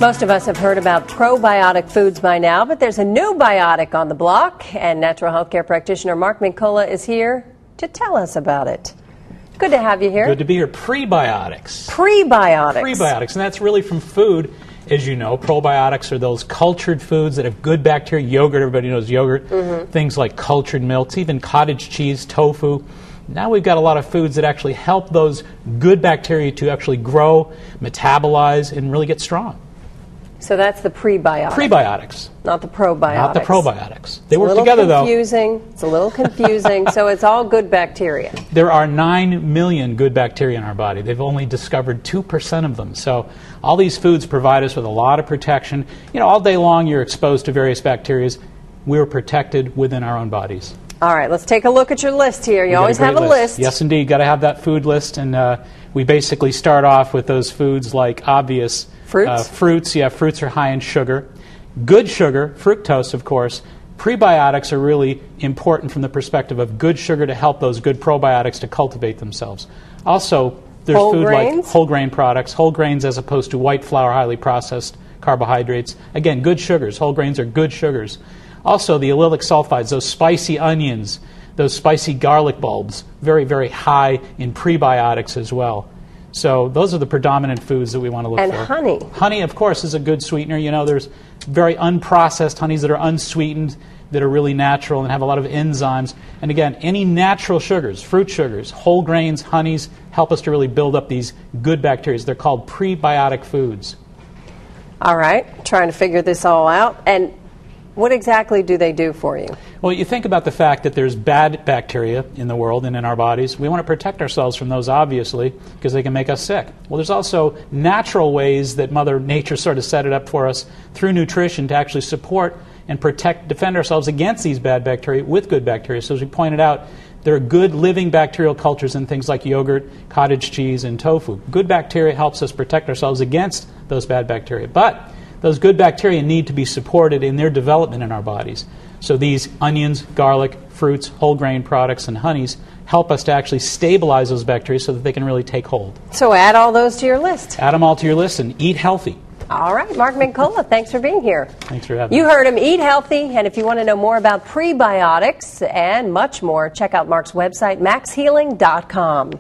Most of us have heard about probiotic foods by now, but there's a new biotic on the block, and natural health care practitioner Mark Mincola is here to tell us about it. Good to have you here. Good to be here. Prebiotics. Prebiotics. Prebiotics, and that's really from food. As you know, probiotics are those cultured foods that have good bacteria. Yogurt, everybody knows yogurt. Things like cultured milks, even cottage cheese, tofu. Now we've got a lot of foods that actually help those good bacteria to actually grow, metabolize, and really get strong. So that's the prebiotics. Prebiotics. Not the probiotics. Not the probiotics. They work together, though. It's a little confusing. So it's all good bacteria. There are 9 million good bacteria in our body. They've only discovered 2% of them. So all these foods provide us with a lot of protection. You know, all day long you're exposed to various bacteria. We're protected within our own bodies. All right, let's take a look at your list here. You always have a list. Yes, indeed. Got to have that food list. And we basically start off with those foods like obvious fruits. Fruits are high in sugar. Good sugar, fructose, of course. Prebiotics are really important from the perspective of good sugar to help those good probiotics to cultivate themselves. Also, there's food like whole grain products, whole grains as opposed to white flour, highly processed carbohydrates. Again, good sugars. Whole grains are good sugars. Also, the allylic sulfides, those spicy onions, those spicy garlic bulbs, very, very high in prebiotics as well. So those are the predominant foods that we want to look for. And honey. Honey, of course, is a good sweetener. You know, there's very unprocessed honeys that are unsweetened, that are really natural and have a lot of enzymes. And again, any natural sugars, fruit sugars, whole grains, honeys, help us to really build up these good bacteria. They're called prebiotic foods. All right, trying to figure this all out. And what exactly do they do for you? Well, you think about the fact that there's bad bacteria in the world and in our bodies. We want to protect ourselves from those, obviously, because they can make us sick. Well, there's also natural ways that Mother Nature sort of set it up for us through nutrition to actually support and protect, defend ourselves against these bad bacteria with good bacteria. So as we pointed out, there are good living bacterial cultures in things like yogurt, cottage cheese, and tofu. Good bacteria helps us protect ourselves against those bad bacteria. But those good bacteria need to be supported in their development in our bodies. So these onions, garlic, fruits, whole grain products, and honeys help us to actually stabilize those bacteria so that they can really take hold. So add all those to your list. Add them all to your list and eat healthy. All right, Mark Mincola, thanks for being here. Thanks for having me. You heard him, eat healthy, and if you want to know more about prebiotics and much more, check out Mark's website, maxhealing.com.